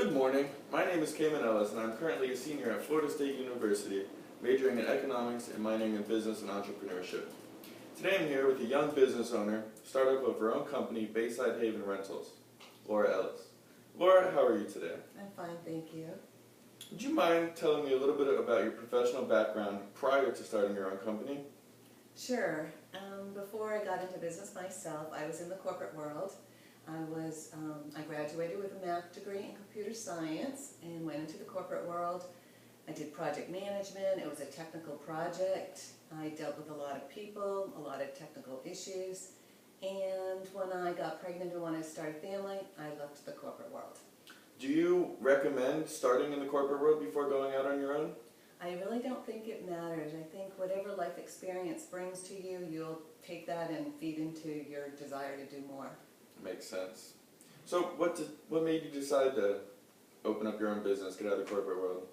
Good morning. My name is Laura Ellis, and I'm currently a senior at Florida State University, majoring in economics and minoring in business and entrepreneurship. Today I'm here with a young business owner, startup of her own company, Bayside Haven Rentals, Laura Ellis. Laura, how are you today? I'm fine, thank you. Would you mind telling me a little bit about your professional background prior to starting your own company? Sure. Before I got into business myself, I was in the corporate world. I graduated with a math degree in computer science and went into the corporate world. I did project management. It was a technical project. I dealt with a lot of people, a lot of technical issues. And when I got pregnant and wanted to start a family, I left the corporate world. Do you recommend starting in the corporate world before going out on your own? I really don't think it matters. I think whatever life experience brings to you, you'll take that and feed into your desire to do more. Makes sense. So what made you decide to open up your own business, get out of the corporate world?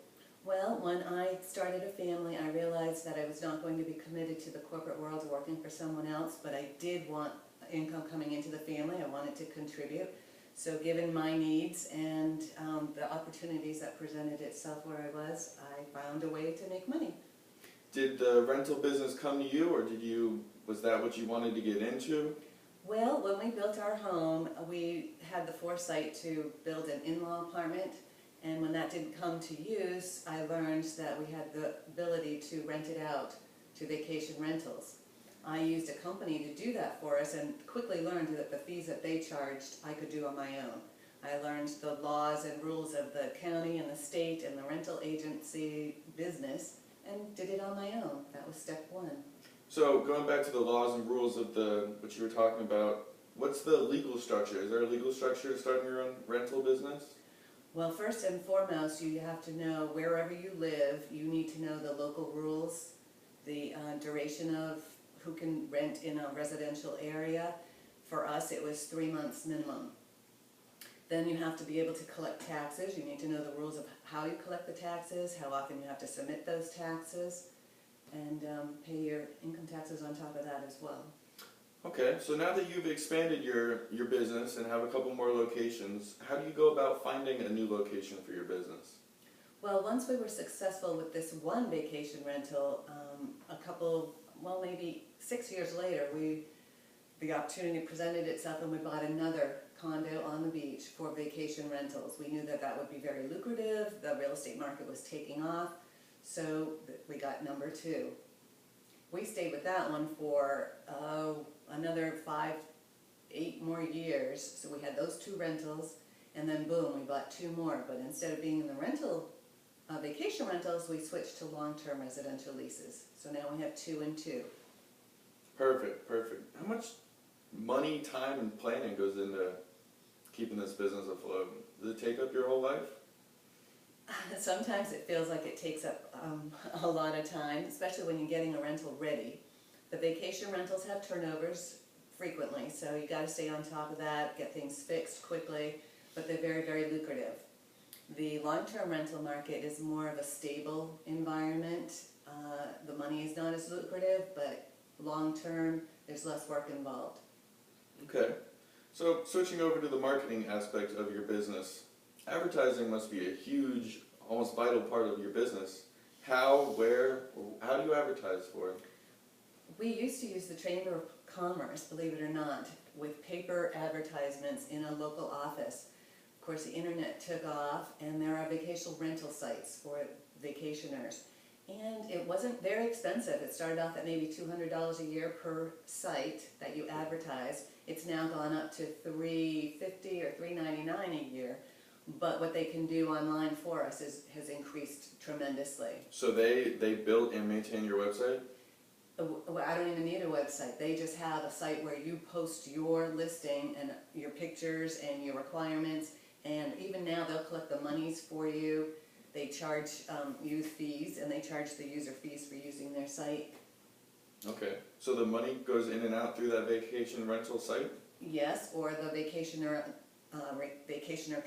Well, when I started a family, I realized that I was not going to be committed to the corporate world or working for someone else, but I did want income coming into the family. I wanted to contribute. So given my needs and the opportunities that presented itself where I was, I found a way to make money. Did the rental business come to you, or was that what you wanted to get into? Well, when we built our home, we had the foresight to build an in-law apartment, and when that didn't come to use, I learned that we had the ability to rent it out to vacation rentals. I used a company to do that for us and quickly learned that the fees that they charged I could do on my own. I learned the laws and rules of the county and the state and the rental agency business and did it on my own. That was step one. So going back to the laws and rules of what you were talking about, what's the legal structure? Is there a legal structure to starting your own rental business? Well, first and foremost, you have to know wherever you live, you need to know the local rules, the duration of who can rent in a residential area. For us, it was 3 months minimum. Then you have to be able to collect taxes. You need to know the rules of how you collect the taxes, how often you have to submit those taxes, and pay your income taxes on top of that as well. Okay, so now that you've expanded your business and have a couple more locations, how do you go about finding a new location for your business? Well, once we were successful with this one vacation rental, maybe 6 years later, the opportunity presented itself and we bought another condo on the beach for vacation rentals. We knew that that would be very lucrative. The real estate market was taking off, so we got number 2. We stayed with that one for another 5-8 more years. So we had those 2 rentals, and then boom, we bought 2 more. But instead of being in the vacation rentals, we switched to long-term residential leases. So now we have 2 and 2. Perfect, perfect. How much money, time, and planning goes into keeping this business afloat? Does it take up your whole life? Sometimes it feels like it takes up a lot of time, especially when you're getting a rental ready. The vacation rentals have turnovers frequently, so you got to stay on top of that, get things fixed quickly, but they're very, very lucrative. The long-term rental market is more of a stable environment. The money is not as lucrative, but long-term, there's less work involved. Okay. So switching over to the marketing aspect of your business, advertising must be a huge, almost vital part of your business. How do you advertise for it? We used to use the Chamber of Commerce, believe it or not, with paper advertisements in a local office. Of course, the internet took off, and there are vacation rental sites for vacationers. And it wasn't very expensive. It started off at maybe $200 a year per site that you advertise. It's now gone up to $350 or $399 a year. But what they can do online for us has increased tremendously. So they build and maintain your website? I don't even need a website. They just have a site where you post your listing and your pictures and your requirements. And even now they'll collect the monies for you. They charge you fees, and they charge the user fees for using their site. Okay, so the money goes in and out through that vacation rental site? Yes, or the vacationer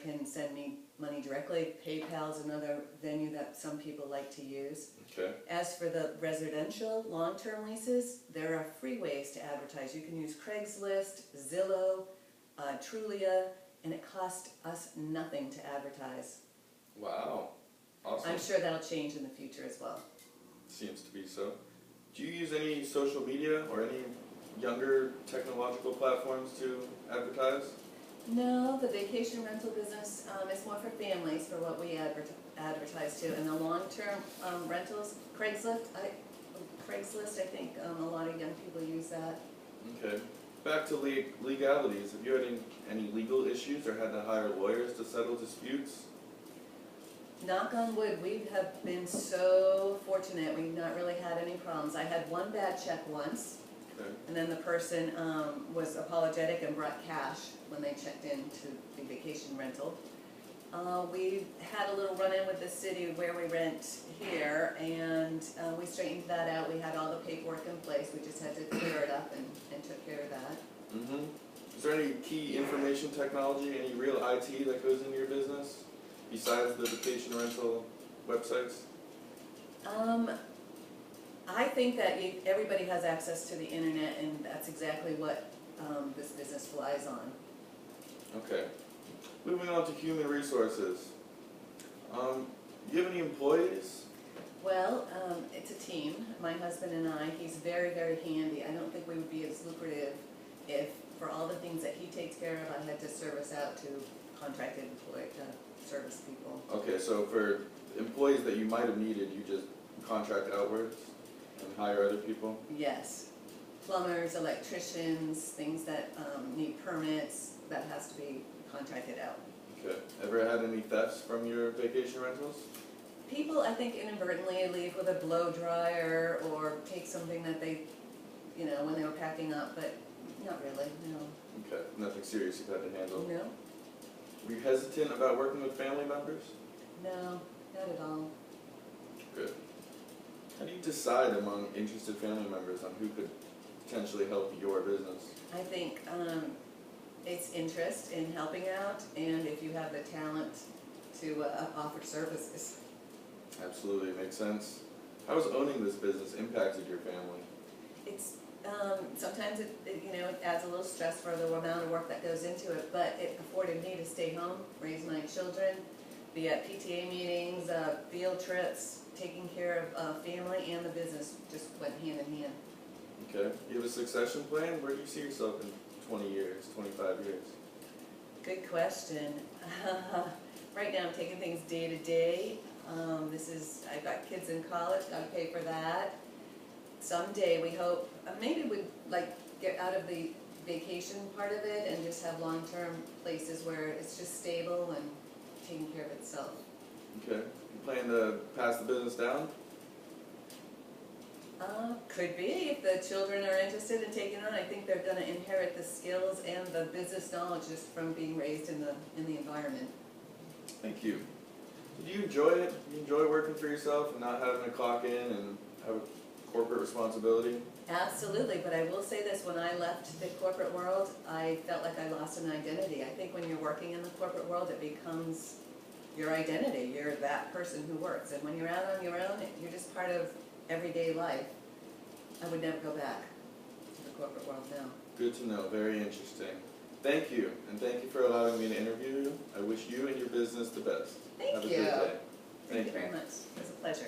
can send me money directly. PayPal is another venue that some people like to use. Okay. As for the residential long-term leases, there are free ways to advertise. You can use Craigslist, Zillow, Trulia, and it cost us nothing to advertise. Wow, awesome. I'm sure that'll change in the future as well. Seems to be so. Do you use any social media or any younger technological platforms to advertise? No, the vacation rental business is more for families, for what we advertise to, and the long-term rentals, Craigslist, I think a lot of young people use that. Okay. Back to legalities. Have you had any legal issues or had to hire lawyers to settle disputes? Knock on wood, we have been so fortunate, we've not really had any problems. I had one bad check once, Okay. and then the person was apologetic and brought cash when they checked into the vacation rental. We had a little run-in with the city where we rent here, and we straightened that out. We had all the paperwork in place, we just had to clear it up and took care of that. Mm-hmm. Is there any key information technology, any real IT that goes into your business, besides the vacation rental websites? I think that everybody has access to the internet, and that's exactly what this business flies on. Okay. Moving on to human resources. Do you have any employees? Well, it's a team. My husband and I, he's very, very handy. I don't think we would be as lucrative if, for all the things that he takes care of, I had to service out to contracted service people. Okay, so for employees that you might have needed, you just contract outwards and hire other people? Yes. Plumbers, electricians, things that need permits, that has to be contracted out. Okay. Ever had any thefts from your vacation rentals? People, I think, inadvertently leave with a blow dryer or take something that they, when they were packing up, but not really, no. Okay, nothing serious you've had to handle? No? Were you hesitant about working with family members? No, not at all. Good. How do you decide among interested family members on who could potentially help your business? I think it's interest in helping out, and if you have the talent to offer services. Absolutely, makes sense. How has owning this business impacted your family? It's sometimes it adds a little stress for the amount of work that goes into it, but it afforded me to stay home, raise my children, be at PTA meetings, field trips, taking care of family and the business just went hand in hand. Okay. You have a succession plan? Where do you see yourself in 20 years, 25 years? Good question. Right now I'm taking things day to day. I've got kids in college, gotta pay for that. Someday we hope, maybe we'd get out of the vacation part of it and just have long-term places where it's just stable and taking care of itself. Okay. You plan to pass the business down? Could be, if the children are interested in taking on. I think they're gonna inherit the skills and the business knowledge just from being raised in the environment. Thank you. Do you enjoy it? Do you enjoy working for yourself and not having to clock in and have a corporate responsibility? Absolutely, but I will say this, when I left the corporate world, I felt like I lost an identity. I think when you're working in the corporate world, it becomes your identity. You're that person who works, and when you're out on your own, you're just part of everyday life. I would never go back to the corporate world now. Good to know, very interesting. Thank you, and thank you for allowing me to interview you. I wish you and your business the best. Thank Have a you. good day. Thank you very much. It was a pleasure.